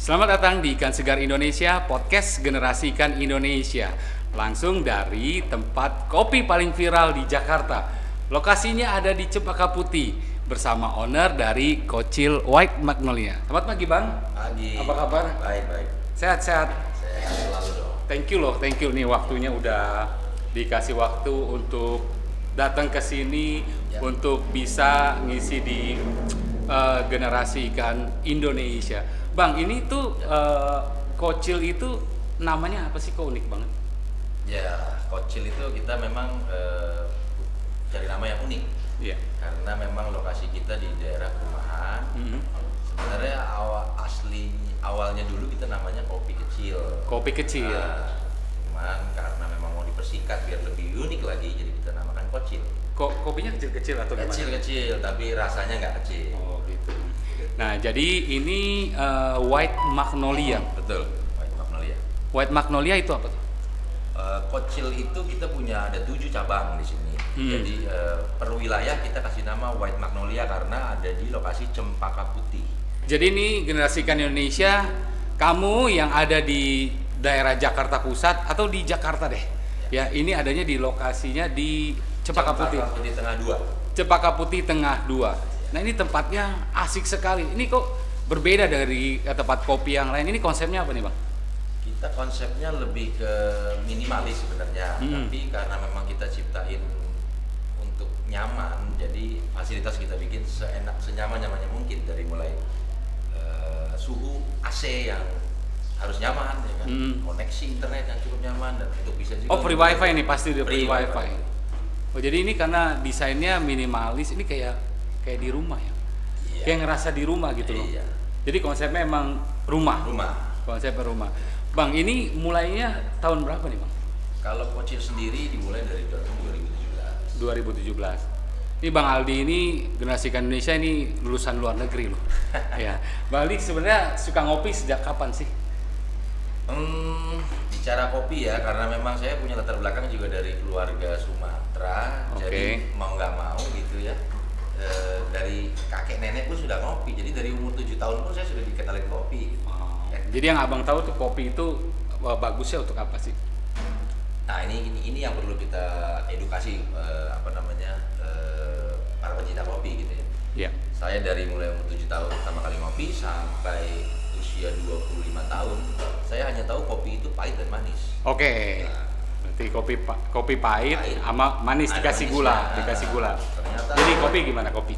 Selamat datang di Ikan Segar Indonesia, podcast generasi ikan Indonesia. Langsung dari tempat kopi paling viral di Jakarta. Lokasinya ada di Cempaka Putih bersama owner dari Kocil White Magnolia. Selamat pagi Bang. Pagi. Apa kabar? Baik. Sehat-sehat. Sehat selalu dong. Thank you nih waktunya udah dikasih waktu untuk datang ke sini Ya. untuk bisa ngisi di generasi ikan Indonesia. Bang, ini tuh Kocil itu namanya apa sih, kok unik banget? Ya, Kocil itu kita memang cari nama yang unik. Iya. Karena memang lokasi kita di daerah perumahan. Sebenarnya awalnya dulu kita namanya kopi kecil. Kopi kecil. Nah, cuman karena memang mau dipersingkat biar lebih unik lagi, jadi kita namakan Kocil. Kok kopinya kecil-kecil atau gimana? Kecil, tapi rasanya nggak kecil. Oh, gitu. Nah, jadi ini White Magnolia. Betul, White Magnolia. White Magnolia itu apa tuh? Kocil itu kita punya ada 7 cabang di sini. Jadi per wilayah kita kasih nama White Magnolia karena ada di lokasi Cempaka Putih. Jadi ini generasi ikan Indonesia, kamu yang ada di daerah Jakarta Pusat atau di Jakarta deh. Ya, ini adanya di lokasinya di Cempaka Putih. Putih Tengah 2. Cempaka Putih Tengah 2. Nah, ini tempatnya asik sekali. Ini kok berbeda dari tempat kopi yang lain. Ini konsepnya apa nih, Bang? Kita konsepnya lebih ke minimalis sebenarnya, tapi karena memang kita ciptain untuk nyaman, jadi fasilitas kita bikin senyaman-nyamannya mungkin, dari mulai suhu AC yang harus nyaman, ya kan? Koneksi internet yang cukup nyaman, dan untuk bisa juga Oh, free wifi nih, pasti udah free Free wifi. wifi. Oh, jadi ini karena desainnya minimalis, ini kayak di rumah ya. Iya. Kayak ngerasa di rumah gitu loh. Iya. Jadi konsepnya emang rumah. Rumah. Konsepnya rumah. Bang, ini mulainya tahun berapa nih, Bang? Kalau Kocil sendiri dimulai dari tahun 2017. 2017. Ini Bang Aldi ini generasi ikan Indonesia ini lulusan luar negeri loh. Ya. Bang Aldi sebenarnya suka ngopi sejak kapan sih? Bicara kopi ya, karena memang saya punya latar belakang juga dari keluarga Sumatera. Oke. Jadi mau nggak mau gitu ya, dari kakek nenek pun sudah ngopi. Jadi dari umur 7 tahun pun saya sudah dikenalin kopi. Oh, jadi yang Abang tahu tuh kopi itu bagusnya untuk apa sih? Nah ini yang perlu kita edukasi para pencinta kopi gitu ya. Iya. Saya dari mulai umur 7 tahun pertama kali ngopi sampai usia 25 tahun, saya hanya tahu kopi itu pahit dan manis. Oke. Nah, Berarti kopi pahit sama manis Ada dikasih manisnya. gula. Ternyata Jadi kopi gimana kopi?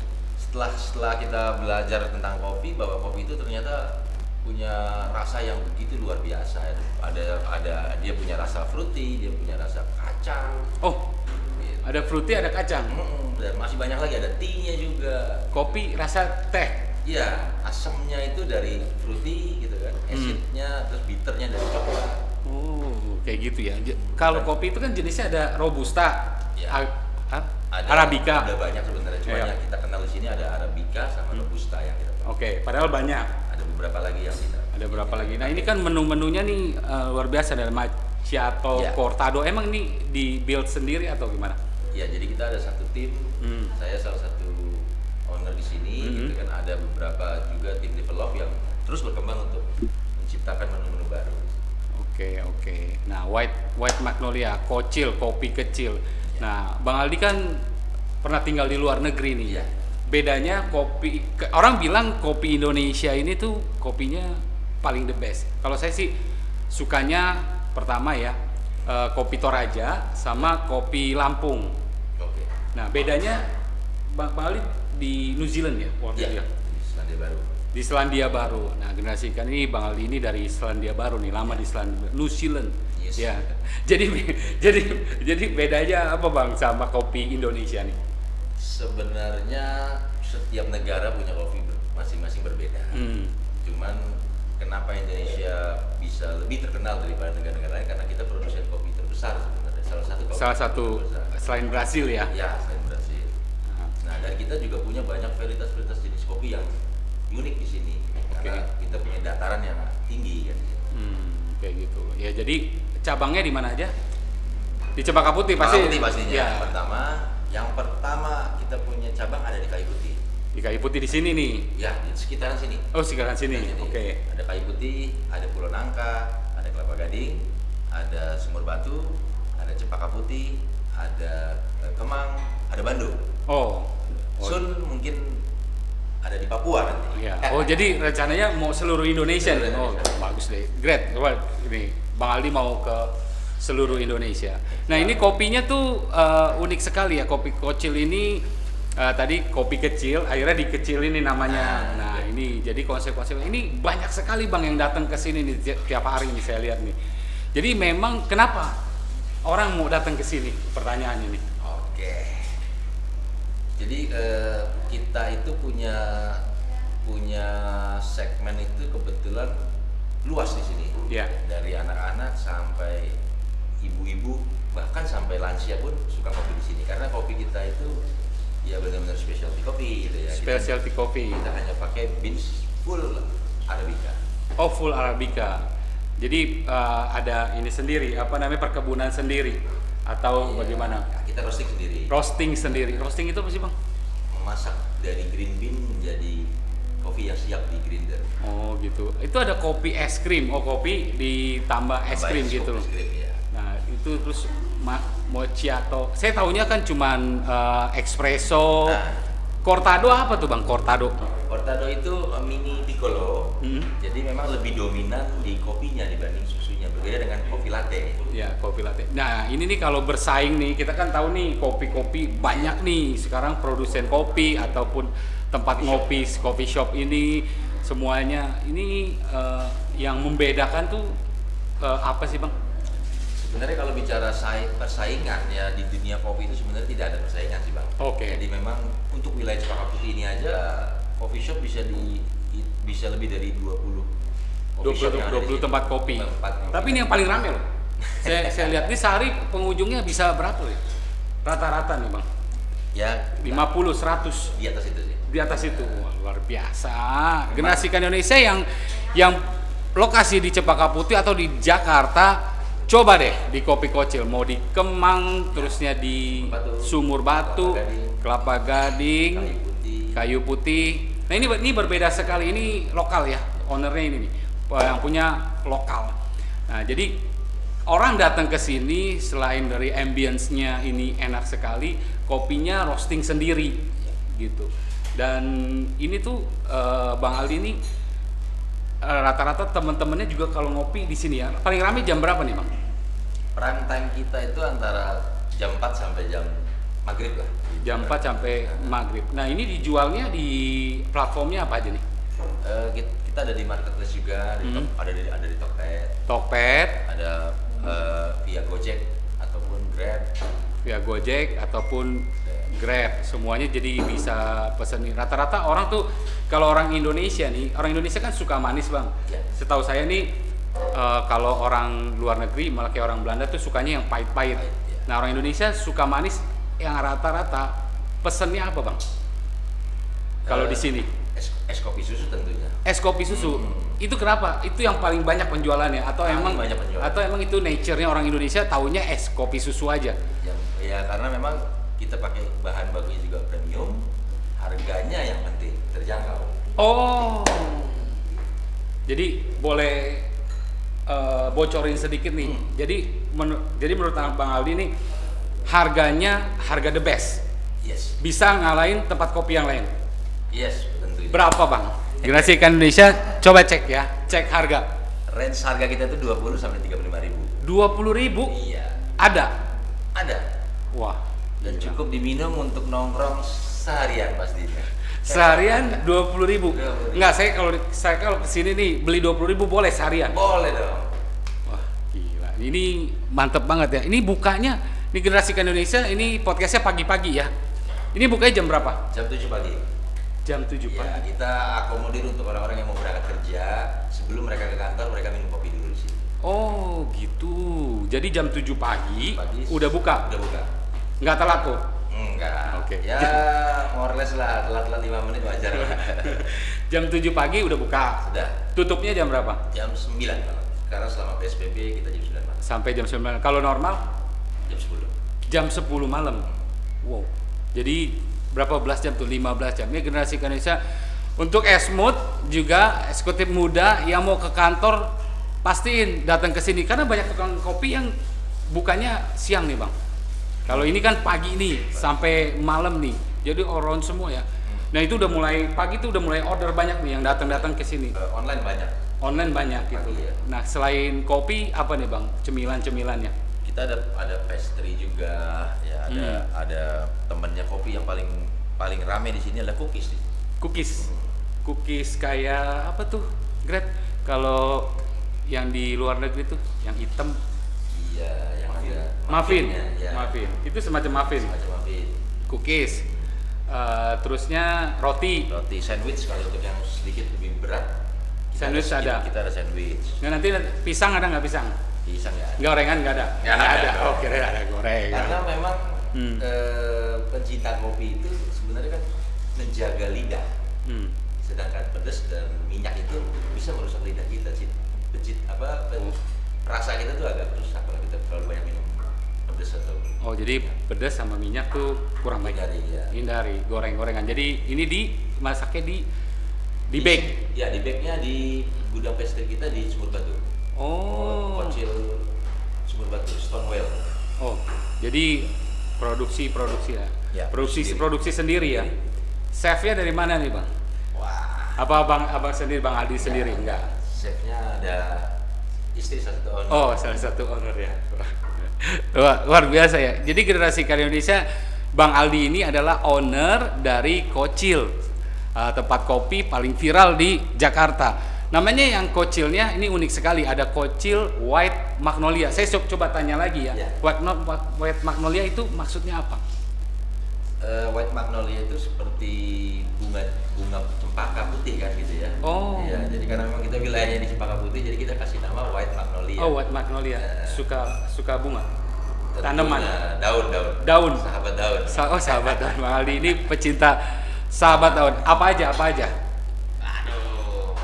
setelah kita belajar tentang kopi, bahwa kopi itu ternyata punya rasa yang begitu luar biasa. Ada dia punya rasa fruity, dia punya rasa kacang. Oh, Gitu. ada fruity, ada kacang. Dan masih banyak lagi, ada tea-nya juga. Kopi rasa teh. Iya, asamnya itu dari fruity gitu kan, acidnya, terus bitternya dari coklat. Oh, kayak gitu ya. Kalau kopi itu kan jenisnya ada robusta, Ya. arabica. Ada banyak sebenarnya, cuma Iya. yang kita kenal di sini ada arabica sama robusta yang kita tahu. Oke, padahal banyak. Ada beberapa lagi yang kita. Ada berapa lagi? Nah, ini kan menu-menunya nih luar biasa, ada macchiato, Ya. cortado. Emang ini di build sendiri atau gimana? Ya, jadi kita ada satu tim. Saya salah satu owner di sini. Gitu kan, ada beberapa juga tim develop yang terus berkembang untuk menciptakan menu-menu baru. Oke. Nah, White Magnolia, Kocil, kopi kecil. Nah, Bang Aldi kan pernah tinggal di luar negeri nih. Iya. Bedanya orang bilang kopi Indonesia ini tuh kopinya paling the best. Kalau saya sih sukanya pertama ya kopi Toraja sama kopi Lampung. Oke. Nah, bedanya Bang Aldi di New Zealand ya waktu itu Iya. ya? Selandia Baru. Di Selandia Baru. Nah, generasi ikan ini Bang Aldi ini dari Selandia Baru nih, lama di New Zealand. Yes. Ya. Jadi bedanya apa Bang sama kopi Indonesia nih? Sebenarnya setiap negara punya kopi masing-masing berbeda. Cuman kenapa Indonesia bisa lebih terkenal daripada negara-negara lain, karena kita produsen kopi terbesar sebenarnya. Salah satu Salah satu terbesar. selain Brasil ya. Ya, selain Brasil. Nah, dan kita juga punya banyak varietas jenis kopi yang unik di sini. Karena kita punya dataran yang tinggi kan. Kayak gitu. Ya, jadi cabangnya di mana aja? Di Cempaka Putih pasti. Putih pastinya. Ya. Yang pertama kita punya cabang ada di Kayu Putih. Di Kayu Putih di sini nih. Ya, di sekitaran sini. Oh, sekitaran sini. Oke. Ada Kayu Putih, ada Pulau Nangka, ada Kelapa Gading, ada Sumur Batu, ada Cempaka Putih, ada Kemang, ada Bandung. Oh. Sun mungkin ada di Papua nanti. Iya. Oh, jadi rencananya mau seluruh Indonesia nih. Oh, bagus deh. Great. Coba ini Bang Aldi mau ke seluruh Indonesia. Nah, ini kopinya tuh unik sekali ya. Kopi Kocil ini tadi kopi kecil, akhirnya dikecilin nih namanya. Nah, ini jadi konsep-konsep ini banyak sekali Bang yang datang ke sini nih tiap hari nih saya lihat nih. Jadi memang kenapa orang mau datang ke sini? Pertanyaannya nih. Oke. Jadi kita itu punya segmen itu kebetulan luas di sini. Iya. Dari anak-anak sampai ibu-ibu, bahkan sampai lansia pun suka kopi di sini karena kopi kita itu ya benar-benar specialty kopi gitu ya. Specialty kopi. Kita hanya pakai beans full Arabica. Oh, full Arabica. Jadi ada ini sendiri, apa namanya, perkebunan sendiri atau bagaimana? Ya, kita roasting sendiri. Roasting sendiri. Roasting itu apa sih Bang? Memasak dari green bean menjadi kopi yang siap di grinder. Oh gitu. Itu ada kopi es krim. Oh, kopi ditambah es krim gitu. Es krim, ya. Nah itu terus macchiato. Saya tahunya kan cuman espresso. Nah. Cortado apa tuh Bang? Cortado. Cortado itu mini piccolo. Jadi memang lebih dominan di kopinya dibanding susunya. Berbeda dengan kopi latte. Ya, kopi latte. Nah, ini nih kalau bersaing nih, kita kan tahu nih kopi-kopi banyak nih sekarang produsen kopi ataupun tempat ngopi, coffee shop ini semuanya. Ini yang membedakan tuh apa sih Bang? Sebenarnya kalau bicara persaingan ya di dunia kopi itu sebenarnya tidak ada persaingan sih Bang. Oke. Jadi memang untuk wilayah Cempaka Putih ini aja coffee shop bisa lebih dari 20 coffee shop yang ada di 20 sini. tempat kopi. Tempat Tapi ini yang paling rame loh. saya lihat nih sehari pengunjungnya bisa berapa loh? Rata-rata nih Bang. Ya 50, 100 di atas itu sih. di atas itu. Wah, luar biasa. Generasikan Indonesia yang lokasi di Cempaka Putih atau di Jakarta, coba deh di Kopi Kocil, mau di Kemang, terusnya di Sumur Batu, Kelapa Gading, Kayu Putih. Nah ini berbeda sekali, ini lokal ya, ownernya ini nih, yang punya lokal. Nah jadi orang datang ke sini selain dari ambience-nya ini enak sekali, kopinya roasting sendiri gitu. Dan ini tuh Bang Aldi ini rata-rata teman-temannya juga kalau ngopi di sini ya. Paling ramai jam berapa nih Bang? Prime time kita itu antara jam 4 sampai jam maghrib lah. Jam 4 sampai maghrib. Nah ini dijualnya di platformnya apa aja nih? Kita ada di marketplace juga, ada di Tokped. Tokped, Ada via Gojek ataupun Grab. via Gojek ataupun Grab, semuanya jadi bisa pesen nih. Rata-rata orang tuh kalau orang Indonesia nih, orang Indonesia kan suka manis Bang. Ya. Setahu saya nih kalau orang luar negeri malah kayak orang Belanda tuh sukanya yang pahit-pahit. Pahit, ya. Nah orang Indonesia suka manis, yang rata-rata pesennya apa Bang? Kalau di sini? Es kopi susu tentunya. Es kopi susu. Itu kenapa? Itu yang paling banyak penjualannya atau Paling emang banyak penjualan. atau emang itu nature-nya orang Indonesia taunya es kopi susu aja? Ya karena memang kita pakai bahan bakunya juga premium, harganya yang penting terjangkau. Oh. Jadi boleh bocorin sedikit nih. Jadi menurut Bang Aldi nih harganya harga the best. Yes. Bisa ngalahin tempat kopi yang lain. Yes, tentunya. Berapa Bang? Generasi Ikan Indonesia coba cek ya, cek harga. Range harga kita itu 20 sampai 35.000. 20.000 Iya. ada. Ada. Wah. Dan gila. cukup diminum untuk nongkrong seharian pastinya. Seharian 20.000. 20.000. Enggak, saya kalau kesini nih beli 20.000 boleh seharian. Boleh dong. Wah, gila. Ini mantep banget ya. Ini bukanya di Generasi Ikan Indonesia ini podcastnya pagi-pagi ya. Ini bukanya jam berapa? Jam 7 pagi. Jam 7 Ya, pagi. kita akomodir untuk orang-orang yang mau berangkat kerja. Sebelum mereka ke kantor, mereka minum kopi dulu di sini. Oh, gitu. Jadi jam 7 pagi, Pagi udah buka. Udah buka. Nggak telat tuh. Enggak. Oke. Ya, more or less lah, telat-telat 5 menit wajar lah. Jam 7 pagi udah buka. Sudah. Tutupnya jam berapa? Jam 9 malam. Karena selama PSBB kita jam 9 malam. Sampai jam 9. Kalau normal Jam 10. jam 10 malam. Wow. Jadi berapa belas jam tuh, 15 jam. Ya generasi Indonesia untuk esmood juga eksekutif muda yang mau ke kantor pastiin datang ke sini karena banyak tukang kopi yang bukanya siang nih Bang. Kalau ini kan pagi nih sampai malam nih. Jadi orang semua ya. Nah, itu udah mulai pagi tuh udah mulai order banyak nih yang datang-datang ke sini. Online banyak. Online banyak gitu. Pagi, ya. Nah, selain kopi apa nih Bang? Cemilan-cemilannya? Kita ada pastry juga, ya ada temennya kopi yang paling rame di sini adalah cookies nih. Cookies kayak apa tuh? Grab kalau yang di luar negeri tuh yang hitam. Iya, yang ada Muffin. ya. Muffin. Itu semacam muffin. Semacam muffin. Cookies. Terusnya roti. Roti sandwich kalau untuk yang sedikit lebih berat. Sandwich ada. Kita ada sandwich. Nah, nanti pisang ada nggak pisang? Pisang ya. Gorengan nggak ada? Nggak ada. Oh, kira ada gorengan. Karena memang pencinta kopi itu sebenarnya kan menjaga lidah. Sedangkan pedas dan minyak itu bisa merusak lidah kita sih. Rasa kita tuh agak rusak kalau kita terlalu banyak minum pedas atau. Oh, jadi pedas sama minyak tuh kurang baik. Hindari goreng-gorengan. Jadi ini masaknya di bake. Ya, di bake-nya di gudang pastry kita di Sumur Batu. Oh. Kocil Sumur Batu, Stonewell. Oh, jadi produksi ya. Ya, produksi sendiri ya. Chefnya dari mana nih Bang? Wah. Apa abang sendiri, Bang Aldi sendiri? Enggak. Chefnya ada istri satu owner. Oh, salah satu owner ya. Wah, luar biasa ya. Jadi generasi Karya Indonesia, Bang Aldi ini adalah owner dari Kocil, tempat kopi paling viral di Jakarta. Namanya yang Kocilnya ini unik sekali. Ada Kocil White Magnolia. Saya coba tanya lagi ya. White Magnolia itu maksudnya apa? White Magnolia itu seperti bunga cempaka putih kan gitu ya. Oh. Iya, jadi karena memang kita wilayahnya di Cempaka Putih, jadi kita kasih nama White Magnolia. Oh, White Magnolia. Suka bunga. Tanaman. Daun. Sahabat daun. Sahabat daun. Bang Aldi ini pecinta sahabat daun. Apa aja? Aduh.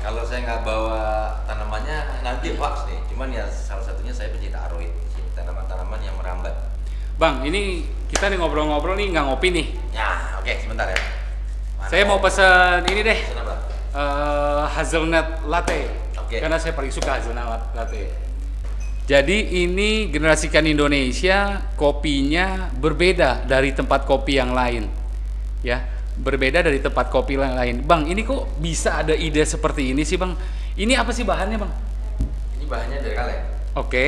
Kalau saya nggak bawa tanamannya nanti hoax nih. Cuman ya salah satunya saya pecinta aroid. Tanaman-tanaman yang merambat. Bang, ini kita nih ngobrol-ngobrol nih nggak ngopi nih. Ya, oke, sebentar ya. Saya mau pesen ini deh. Pesen apa? Hazelnut latte. Oke. Karena saya paling suka hazelnut latte. Jadi ini generasikan Indonesia, kopinya berbeda dari tempat kopi yang lain. Ya, berbeda dari tempat kopi yang lain. Bang, ini kok bisa ada ide seperti ini sih, Bang? Ini apa sih bahannya, Bang? Ini bahannya dari kaleng. Oke.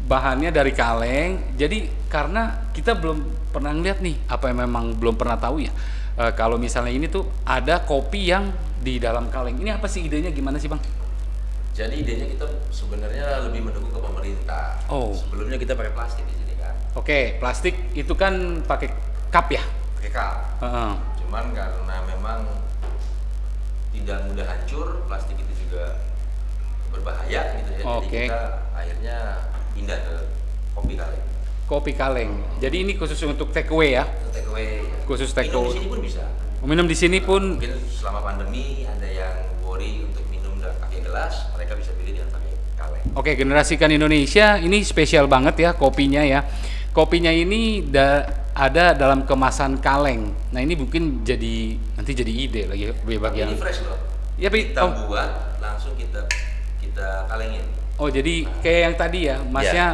Bahannya dari kaleng. Jadi karena kita belum pernah ngeliat nih, apa yang memang belum pernah tahu ya. Kalau misalnya ini tuh ada kopi yang di dalam kaleng. Ini apa sih idenya, gimana sih Bang? Jadi idenya kita sebenarnya lebih mendukung ke pemerintah. Oh. Sebelumnya kita pakai plastik di sini kan. Oke, plastik itu kan pakai cup ya? Pakai cup. Cuman karena memang tidak mudah hancur, plastik itu juga berbahaya gitu ya. Jadi kita akhirnya pindah ke kopi kaleng. Kopi kaleng. Jadi ini khusus untuk take away ya? Take away. Ya. Khusus take away. Minum di sini pun bisa. Minum di sini pun. Mungkin selama pandemi ada yang worry untuk minum dan pakai gelas, mereka bisa pilih dengan pakai kaleng. Oke, generasikan Indonesia ini spesial banget ya kopinya ya. Kopinya ini ada dalam kemasan kaleng. Nah ini mungkin nanti jadi ide lagi bagi yang. Ini fresh loh. Ya, kita buat langsung kita kalengin. Oh jadi kayak yang tadi ya, masnya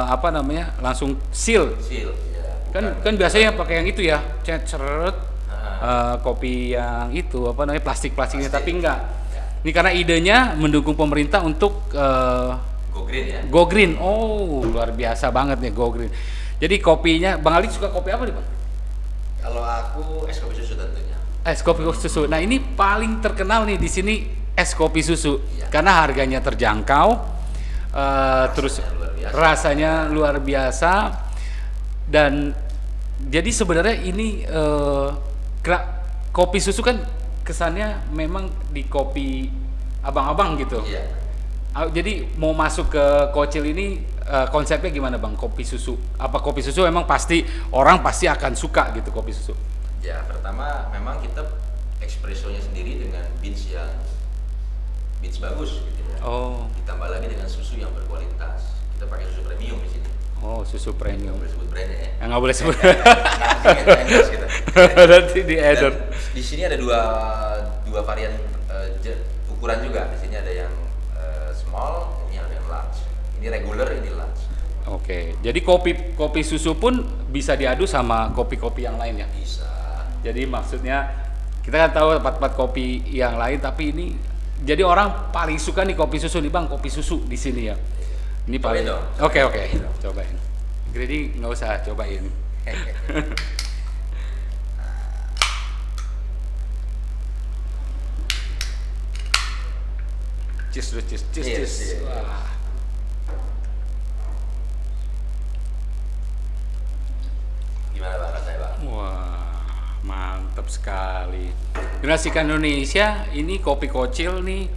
apa namanya langsung seal. Seal. Ya, kan biasanya pakai yang itu ya, ceret. Kopi yang itu apa namanya plastiknya, tapi enggak. Ya. Ini karena idenya mendukung pemerintah untuk go green ya. Go green. Oh luar biasa banget nih go green. Jadi kopinya, Bang Ali suka kopi apa nih Bang? Kalau aku es kopi susu tentunya. Es kopi susu. Nah ini paling terkenal nih di sini es kopi susu ya. Karena harganya terjangkau, terus rasanya luar biasa dan jadi sebenarnya ini kopi susu kan kesannya memang di kopi abang-abang gitu. Iya. Jadi mau masuk ke Kocil ini konsepnya gimana Bang? Kopi susu. Apa kopi susu memang orang pasti akan suka gitu kopi susu? Ya pertama memang kita espressonya sendiri dengan beans bagus gitu ya. Oh. Ditambah lagi dengan susu yang berkualitas. Kita pakai susu premium di sini. Oh susu premium. Nggak boleh sebut brandnya ya. Nggak boleh sebut. Nanti di Dan add-on. di sini ada dua varian ukuran juga. Di sini ada yang small, ini ada yang large. Ini regular, ini large. Oke, jadi kopi susu pun bisa diadu sama kopi-kopi yang lain ya. Bisa. Jadi maksudnya kita kan tahu tempat-tempat kopi yang lain, tapi ini jadi orang paling suka nih kopi susu nih bang, kopi susu di sini ya. Ini paling. Cobain dong. Oke, cobain. Grady nggak usah cobain. Cheers dulu, cheers. Cheers. Wah. Gimana Bang rasanya Bang? Wah, mantap sekali. Generasikan Indonesia ini kopi kocil nih.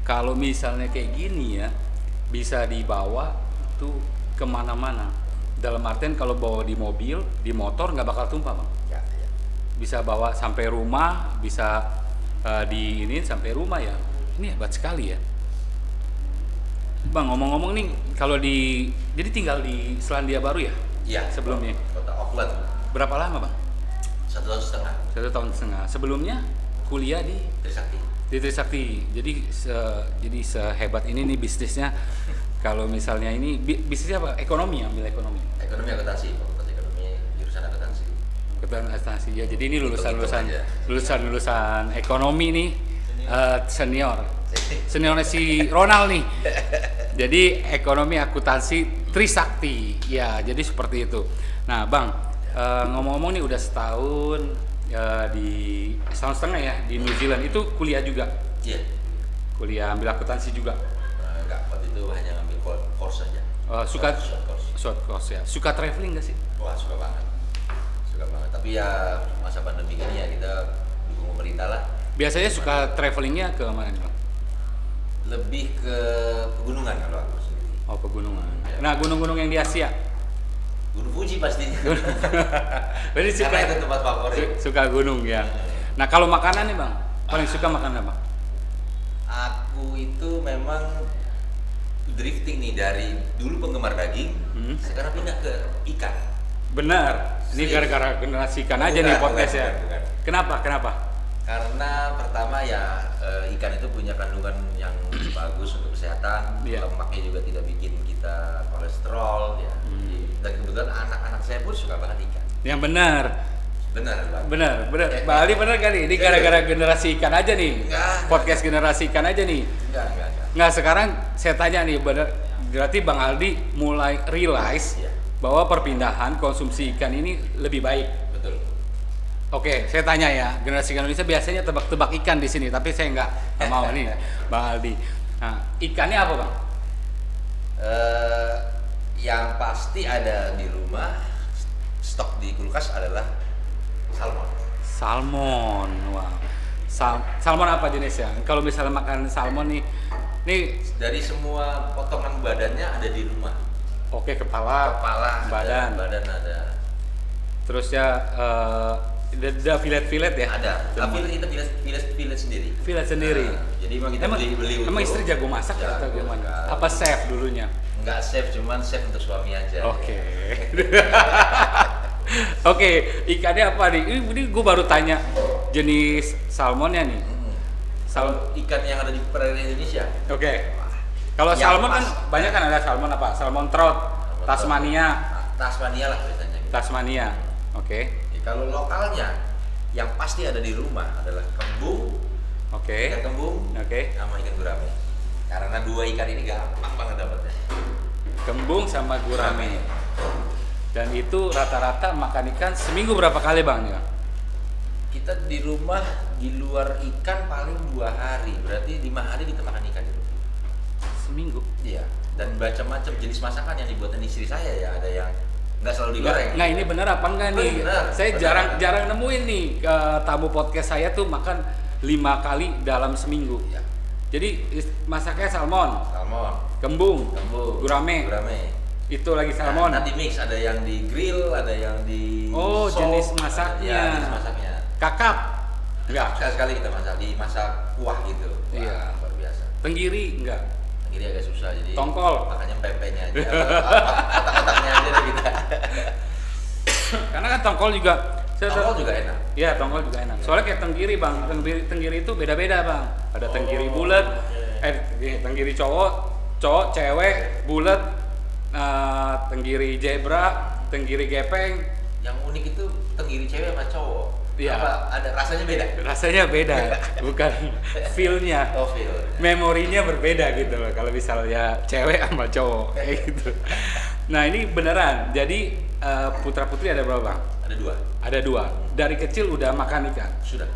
Kalau misalnya kayak gini ya, bisa dibawa tuh kemana-mana. Dalam artian kalau bawa di mobil, di motor nggak bakal tumpah bang. Ya. Bisa bawa sampai rumah, bisa di ini sampai rumah ya. Ini hebat sekali ya. Bang ngomong-ngomong nih, kalau jadi tinggal di Selandia Baru ya? Iya. Sebelumnya. Kota Auckland. Berapa lama bang? 1 tahun setengah. 1 tahun setengah. Sebelumnya kuliah di Trisakti. Trisakti. Jadi sehebat ini nih bisnisnya. Kalau misalnya ini bisnisnya apa? Ekonomi, ambil ekonomi. Ekonomi akuntansi, fakultas ekonomi, jurusan akuntansi. Kebetulan akuntansi ya. Jadi ini Hitung-hitung lulusan ekonomi nih senior. Seniornya si Ronald nih. Jadi ekonomi akuntansi Trisakti. Ya, jadi seperti itu. Nah, Bang, ngomong-ngomong nih udah setahun setahun setengah ya di New Zealand. Itu kuliah juga? Iya. Kuliah ambil akuntansi juga. Enggak, waktu itu hanya ngambil course saja. Suka Short course. short course ya. Suka traveling gak sih? Wah, suka banget. Suka banget. Tapi ya masa pandemi ini ya kita dukung pemerintah lah. Biasanya suka travelingnya ke mana nih, Bang? Lebih ke pegunungan kalau aku sendiri. Oh, pegunungan. Nah, gunung-gunung yang di Asia. Gunung Fuji pastinya. Berarti suka Karena itu tempat favorit. suka gunung ya. Nah, kalau makanan nih, Bang. Paling suka makan apa? Aku itu memang drifting nih dari dulu penggemar daging, sekarang pindah ke ikan. Benar. Ini Serius? gara-gara generasi ikan aja nih podcast ya. Bukan. Kenapa? Karena pertama ya ikan itu punya kandungan yang bagus untuk kesehatan, Iya. lemaknya juga tidak bikin kita kolesterol ya. Dan kebetulan anak-anak saya pun suka banget ikan. Yang benar. Benar, Bang. Benar. Bang Ali benar kali. Ini gara-gara generasi ikan aja nih. Enggak. Podcast generasi ikan aja nih. Enggak. Nggak, sekarang saya tanya nih, berarti Bang Aldi mulai realize Iya. bahwa perpindahan konsumsi ikan ini lebih baik. Betul. Oke, saya tanya ya, generasi Indonesia biasanya tebak-tebak ikan di sini, tapi saya nggak mau nih, Bang Aldi. Nah, ikannya apa Bang? Yang pasti ada di rumah, stok di kulkas adalah salmon. Salmon, wah. Salmon apa jenisnya? Kalau misalnya makan salmon nih Dari semua potongan badannya ada di rumah. oke, kepala, badan. badan ada. Terus ya ada filet-filet ya? Ada. Semua. Tapi kita filet sendiri. Filet sendiri. Nah, jadi emang kita beli utuh. Emang istri jago masak atau Jago gimana? sekali. Apa chef dulunya? Enggak chef, cuman chef untuk suami aja. Oke. Oke, ikannya apa nih? Ini gue baru tanya jenis salmonnya nih. Kalau ikan yang ada di perairan Indonesia, Oke. Kalau Yang salmon kan pas. banyak kan ada salmon apa? Salmon trout, Tasmania, Tasmania lah biasanya. Gitu. Tasmania. Oke. Kalau lokalnya, yang pasti ada di rumah adalah kembung, Oke. ikan kembung, Oke. sama ikan gurame. Karena dua ikan ini gampang banget dapatnya. Kembung sama gurame. Dan itu rata-rata makan ikan seminggu berapa kali Bang ya? Kita di rumah di luar ikan paling 2 hari, berarti 5 hari kita makan ikan di rumah. Seminggu. Iya. Dan macam-macam jenis masakan yang dibuatan istri saya ya, ada yang nggak selalu digoreng. Nah, ini benar apa enggak nih? Benar, Saya benar. jarang nemuin nih tamu podcast saya tuh makan 5 kali dalam seminggu. Iya. Jadi masaknya salmon, Salmon, kembung, kembung, gurame. Itu lagi salmon. Nanti mix, ada yang di grill, ada yang di Oh, sop, jenis masaknya. Iya, jenis masaknya. Kakap. Enggak. Sekali kita masak, dimasak kuah gitu. Wah, Iya. luar biasa. Tenggiri enggak. Jadi agak susah, jadi Tongkol. makanya pempeknya aja, otak-otaknya aja deh kita. Karena kan tongkol juga Tongkol juga enak. Iya, tongkol juga enak. Soalnya kayak tenggiri bang, tenggiri itu beda-beda bang. Ada tenggiri bulat, tenggiri cowok, cewek, bulat, tenggiri zebra, tenggiri gepeng. Yang unik itu tenggiri cewek sama cowok. Iya. Apa ada rasanya beda? Rasanya beda, bukan feel-nya. Oh, feel. Memorinya berbeda gitu loh. Kalau misalnya cewek sama cowok kayak gitu. Nah ini beneran. Jadi putra putri ada berapa bang? Ada 2. Dari kecil udah makan ikan. Sudah.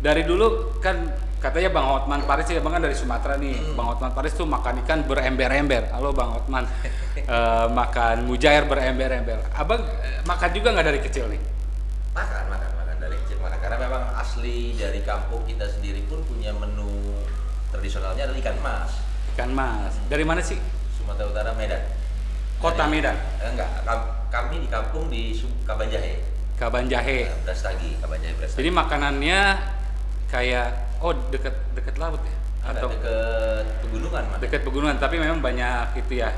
Dari dulu kan katanya Bang Hotman Paris ya bang kan dari Sumatera nih. Bang Hotman Paris tuh makan ikan berember-ember. Halo Bang Hotman. Makan mujair berember-ember. Abang makan juga nggak dari kecil nih? Makan dari kecil makan. Karena memang asli dari kampung kita sendiri pun punya menu tradisionalnya adalah ikan mas. Ikan mas. Dari mana sih? Sumatera Utara, Medan. Kota Medan? Enggak, kami di kampung di Kabanjahe. Kabanjahe. Brastagi, Kabanjahe Brastagi. Jadi makanannya kayak dekat laut ya? Atau dekat pegunungan, Mas. Dekat pegunungan, tapi memang banyak itu ya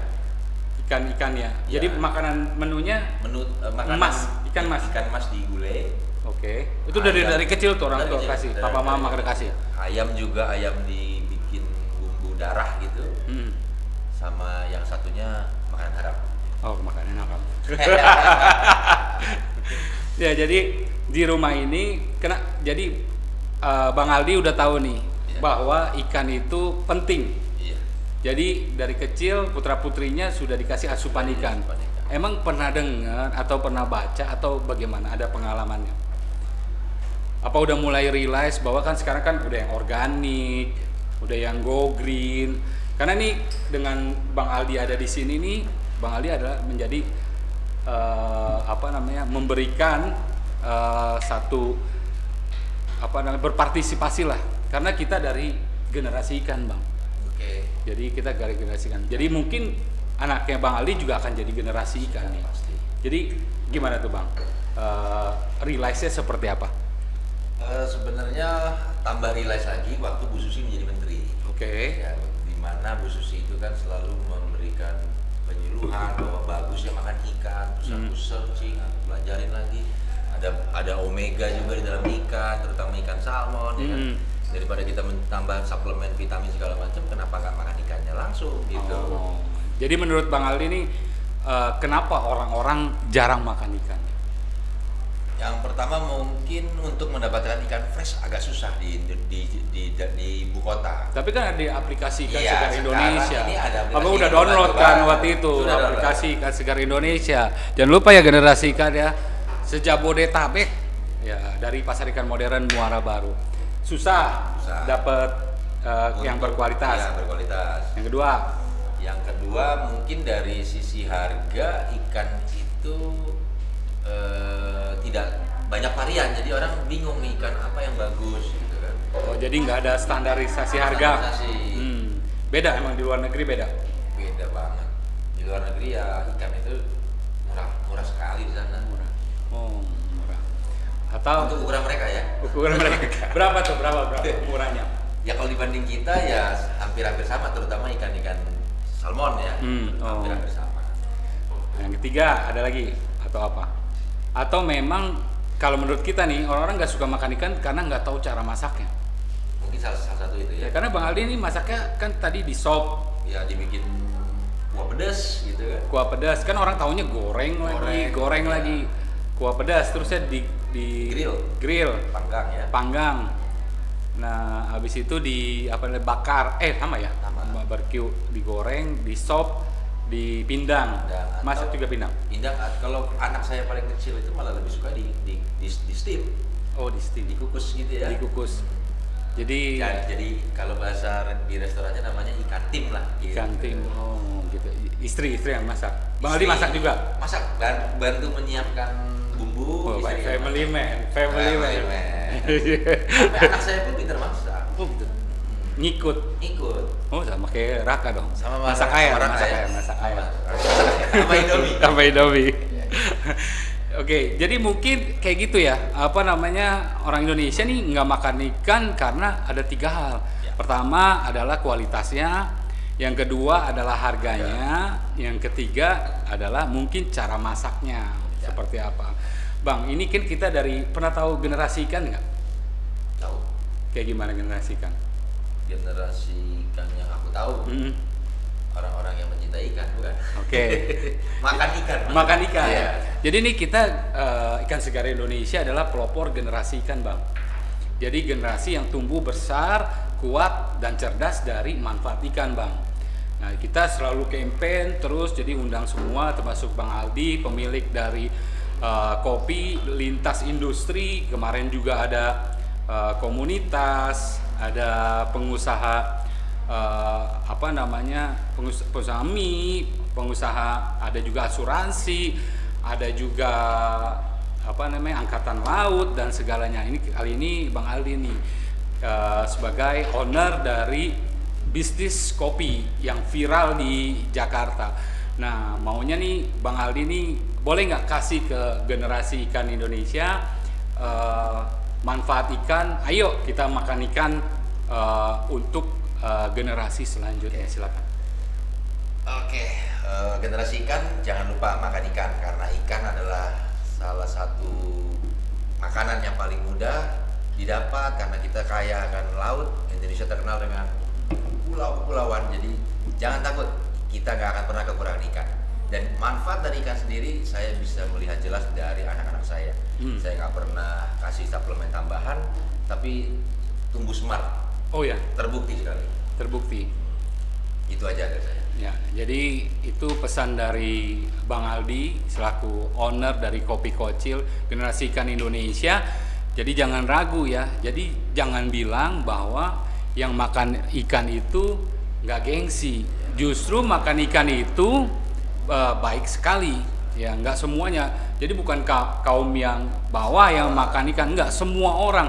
ikan-ikannya. Ya. Jadi makanan menunya makanan mas, ikan mas. Ikan mas di gulai. Oke. Itu dari kecil tuh orang tua kasih, papa mama kasih. Ayam juga dibikin bumbu darah gitu. Sama yang satunya makanan haram. Oh, makanan haram. Ya, jadi di rumah ini jadi Bang Aldi udah tahu nih bahwa ikan itu penting. Iya. Jadi dari kecil putra-putrinya sudah dikasih asupan ikan. Emang pernah dengar atau pernah baca atau bagaimana ada pengalamannya? Apa udah mulai realize bahwa kan sekarang kan udah yang organik, udah yang go green. Karena nih dengan Bang Aldi ada di sini nih, Bang Aldi adalah menjadi memberikan satu berpartisipasi lah. Karena kita dari generasi ikan bang. Oke. Jadi kita dari generasi ikan. Jadi mungkin anaknya Bang Aldi juga akan jadi generasi ikan nih. Pasti. Jadi gimana tuh bang? Realize-nya seperti apa? Sebenarnya tambah realize lagi waktu Bu Susi menjadi menteri. Oke. Ya, di mana Bu Susi itu kan selalu memberikan penyuluhan bahwa bagus ya makan ikan, terus aku searching, aku pelajarin lagi. Ada omega juga di dalam ikan, terutama ikan salmon ya kan. Daripada kita menambah suplemen vitamin segala macam, kenapa nggak makan ikannya langsung gitu. Oh. Jadi menurut Bang Aldi ini kenapa orang-orang jarang makan ikan? Yang pertama mungkin untuk mendapatkan ikan fresh agak susah di ibu kota. Tapi kan ada aplikasi ikan Iya, segar Indonesia. ini ada aplikasi Abang udah yang download bantu kan banget. waktu itu Sudah aplikasi ikan segar Indonesia. Jangan lupa ya generasi ikan ya. Sejabodetabek ya dari pasar ikan modern Muara Baru. Susah. Dapat yang berkualitas. Ya, berkualitas. Yang kedua Mungkin dari sisi harga ikan itu tidak banyak varian, jadi orang bingung nih ikan apa yang bagus gitu kan. oh jadi nggak ada standarisasi harga. Beda emang di luar negeri beda. Beda banget. Di luar negeri ya ikan itu murah sekali di sana. Oh, murah. Atau Untuk ukuran mereka ya. ukuran mereka berapa murahnya? Ya kalau dibanding kita ya hampir-hampir sama, terutama ikan-ikan salmon ya. Hampir-hampir sama. Yang ketiga ada lagi atau apa? Atau memang kalau menurut kita nih orang-orang nggak suka makan ikan karena nggak tahu cara masaknya. Mungkin salah satu itu ya. Ya karena Bang Aldi ini masaknya kan tadi di sop, Ya dibikin kuah pedas gitu kan. kuah pedas kan orang taunya goreng lagi, kuah pedas terusnya di grill, panggang. Nah habis itu bakar, sama ya, barbecue, digoreng, di sop, dipindang, masak juga pindang. Kalau anak saya paling kecil itu malah lebih suka di steam. Oh di steam, Dikukus gitu ya. dikukus. Jadi kalau bahasa di restorannya namanya ikan tim lah. ikan tim. Oh gitu. Istri yang masak. Bang Aldi Istri masak juga. Masak, bantu menyiapkan bumbu. Oh, istri yang family masak. man. Family man. Sampai anak saya pun pintar masak. Oh gitu. Ngikut. Oh sama kayak Raka dong. Sama masak air. Sama Indomie. Oke, jadi mungkin kayak gitu ya. Orang Indonesia nih nggak makan ikan karena ada 3 hal. Pertama adalah kualitasnya, yang kedua adalah harganya, yang ketiga adalah mungkin cara masaknya seperti apa. Bang, ini kan kita pernah tahu generasi ikan nggak? Tahu. Kayak gimana generasi ikan? Generasi ikan yang aku tahu, orang-orang yang mencintai ikan, bukan? Oke. Makan ikan. Makan ikan. Iya. Jadi ini kita Ikan Segar Indonesia adalah pelopor generasi ikan, Bang. Jadi generasi yang tumbuh besar, kuat dan cerdas dari manfaat ikan, Bang. Nah, kita selalu campaign terus, jadi undang semua termasuk Bang Aldi, pemilik dari kopi lintas industri. Kemarin juga ada komunitas, ada pengusaha pengusaha mie, pengusaha, ada juga asuransi, ada juga angkatan laut dan segalanya. Ini kali ini Bang Aldi nih sebagai owner dari bisnis kopi yang viral di Jakarta. Nah, maunya nih Bang Aldi nih boleh nggak kasih ke generasi ikan Indonesia manfaat ikan? Ayo kita makan ikan untuk generasi selanjutnya. Silakan. Oke, generasi ikan jangan lupa makan ikan, karena ikan adalah salah satu makanan yang paling mudah didapat karena kita kaya akan laut. Indonesia terkenal dengan pulau-pulauan, jadi jangan takut, kita nggak akan pernah kekurangan ikan. Dan manfaat dari ikan sendiri saya bisa melihat jelas dari anak-anak saya. Saya nggak pernah kasih suplemen tambahan, tapi tumbuh smart. Oh ya, Terbukti sekali. terbukti. Itu aja dari saya. Ya, jadi itu pesan dari Bang Aldi selaku owner dari Kopi Kocil Generasi Ikan Indonesia. Jadi jangan ragu ya. Jadi jangan bilang bahwa yang makan ikan itu nggak gengsi. Justru makan ikan itu baik sekali. Ya, nggak semuanya. Jadi bukan kaum yang bawah yang makan ikan, nggak, semua orang.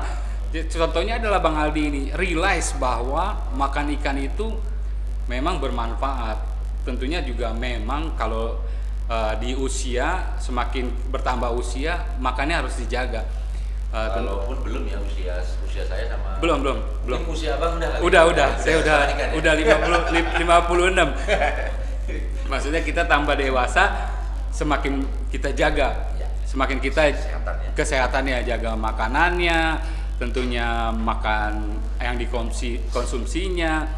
Contohnya adalah Bang Aldi ini realize bahwa makan ikan itu memang bermanfaat. Tentunya juga memang kalau di usia, semakin bertambah usia, makannya harus dijaga. Walaupun belum ya usia saya sama. Belum. Mungkin usia abang udah. Udah. Saya udah 56. Maksudnya kita tambah dewasa, semakin kita jaga, semakin kita kesehatannya, jaga makanannya, tentunya makan yang dikonsumsinya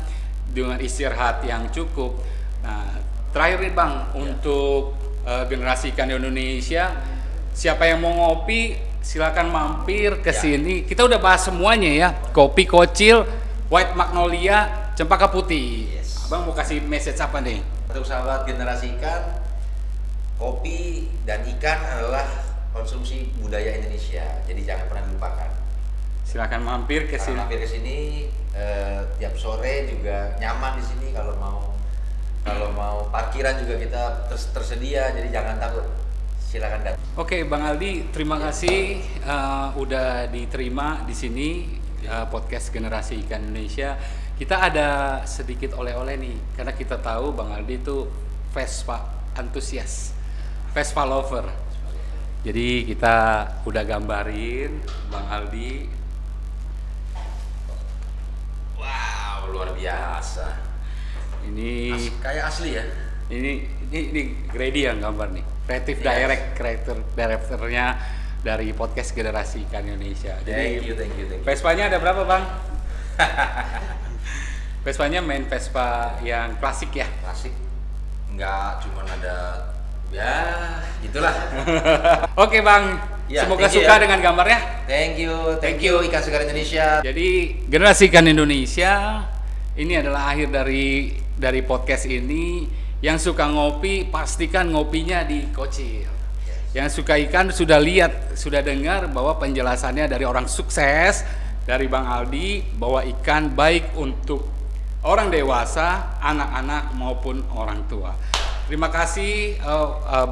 dengan istirahat yang cukup. Nah, terakhir nih Bang, untuk generasi ikan Indonesia, siapa yang mau ngopi silakan mampir ke sini. Kita udah bahas semuanya ya, Kopi Kocil, White Magnolia, Cempaka Putih. Abang mau kasih message apa nih? Untuk sahabat generasi ikan, kopi dan ikan adalah konsumsi budaya Indonesia. Jadi jangan pernah dilupakan. Silakan mampir ke sini. Mampir ke sini tiap sore juga nyaman di sini. Kalau mau parkiran juga kita tersedia. Jadi jangan takut. Silakan datang. Oke, Bang Aldi, terima kasih udah diterima di sini podcast Generasi Ikan Indonesia. Kita ada sedikit oleh-oleh nih, karena kita tahu Bang Aldi itu Vespa antusias, Vespa lover. Jadi kita udah gambarin Bang Aldi. Wow, luar biasa. Ini kayak asli ya. Ini Grady yang gambar nih. Creative Directornya dari podcast Generasi Ikan Indonesia. Jadi Thank you. Vespanya ada berapa Bang? Vespanya main Vespa yang klasik ya? Klasik. Enggak cuma ada ya itulah. Oke Bang, Ya, semoga thank you suka ya. dengan gambarnya. Thank you Ikan Segar Indonesia. Jadi Generasi Ikan Indonesia ini adalah akhir dari podcast ini. Yang suka ngopi, pastikan ngopinya di Kocil. Yang suka ikan sudah lihat, sudah dengar bahwa penjelasannya dari orang sukses, dari Bang Aldi, bahwa ikan baik untuk orang dewasa, anak-anak maupun orang tua. Terima kasih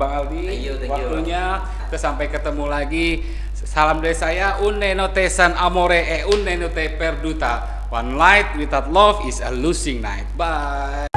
Bang Aldi, Thank you. waktunya. Kita sampai ketemu lagi. Salam dari saya, un neno te san amore e un neno te perduta. One night without love is a losing night. Bye.